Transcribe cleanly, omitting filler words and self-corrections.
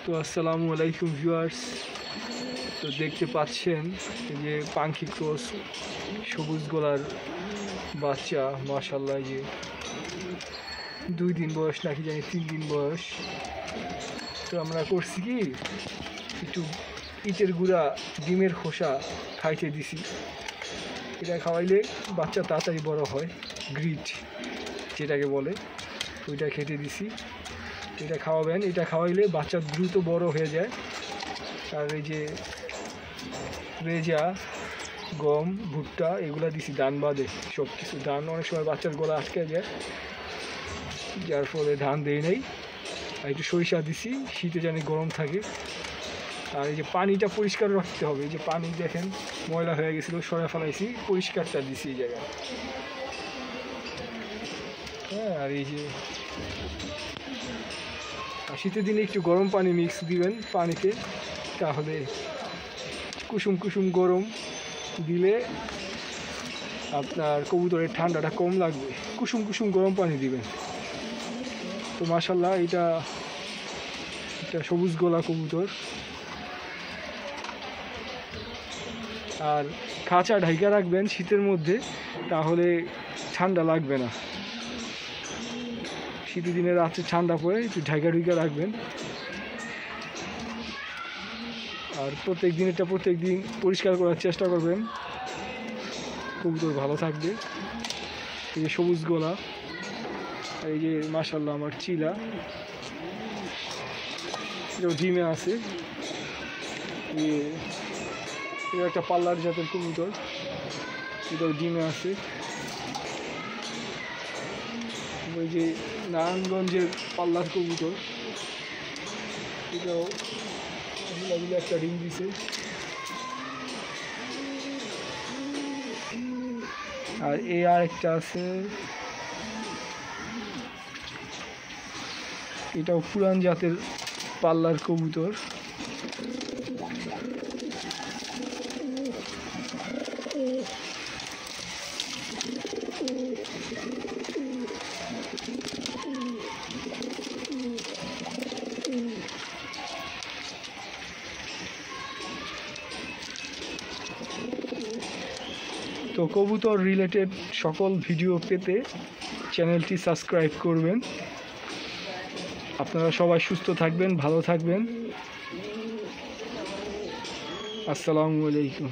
তো আসসালামু আলাইকুম ভিউয়ার্স। তো দেখতে পাচ্ছেন যে পাখি ক্রস সবুজ গলার বাচ্চা, মাশাআল্লাহ। যে 2 দিন বয়স নাকি জানি 3 দিন বয়স। তো আমরা করছি কি, একটু ইটের গুঁড়া ডিমের খোসা খাইতে দিছি। এটা খাওয়াইলে বাচ্চা তাড়াতাড়ি বড় হয়, গ্রিট যেটাকে বলে, ওইটা খেতে দিছি। এটা খাওয়াবেন, এটা খাওয়াইলে বাচ্চা দ্রুত বড় হয়ে যায়। আর এই যে রেজা, গম, ভুট্টা এগুলা দিছি ধান বাদে, সব কিছু। ধান অনেক সময় বাচ্চার গলা আটকে যায়, যার ফলে ধান দেই নাই। আর একটু সরিষা দিছি, শীতে জানি গরম থাকে। আর এই যে পানিটা পরিষ্কার রাখতে হবে। এই যে পানি দেখেন ময়লা হয়ে গেছিলো, সরা ফেলাইছি, পরিষ্কারটা দিছি এই জায়গায়। হ্যাঁ, আর এই যে শীতের দিনে একটু গরম পানি মিক্স দিবেন পানিতে, তাহলে কুসুম কুসুম গরম দিলে আপনার কবুতরের ঠান্ডাটা কম লাগবে। কুসুম কুসুম গরম পানি দিবেন। তো মাশাআল্লাহ, এটা সবুজ গলা কবুতর। আর খাঁচা ঢাইকা রাখবেন শীতের মধ্যে, তাহলে ঠান্ডা লাগবে না। শীতের দিনে রাত্রে ঠান্ডা পড়ে, একটু ঢাইকা ঢুইকা রাখবেন। আর প্রত্যেক দিন পরিষ্কার করার চেষ্টা করবেন, কবুতর ভালো থাকবে। এই যে সবুজ গলা, এই যে মাশাআল্লাহ আমার চিলা, এটাও ডিমে আছে। এটা একটা পাল্লার জাতের কবুতর, এটাও ডিমে আছে। ওই যে নারায়ণগঞ্জের পাল্লার কবুতর, এটাও একটা ডিম দিছে। আর আরেকটা আছে, এটাও পুরান জাতের পাল্লার কবুতর। তো কবুতর রিলেটেড সকল ভিডিও পেতে চ্যানেলটি সাবস্ক্রাইব করবেন। আপনারা সবাই সুস্থ থাকবেন, ভালো থাকবেন। আসসালামু আলাইকুম।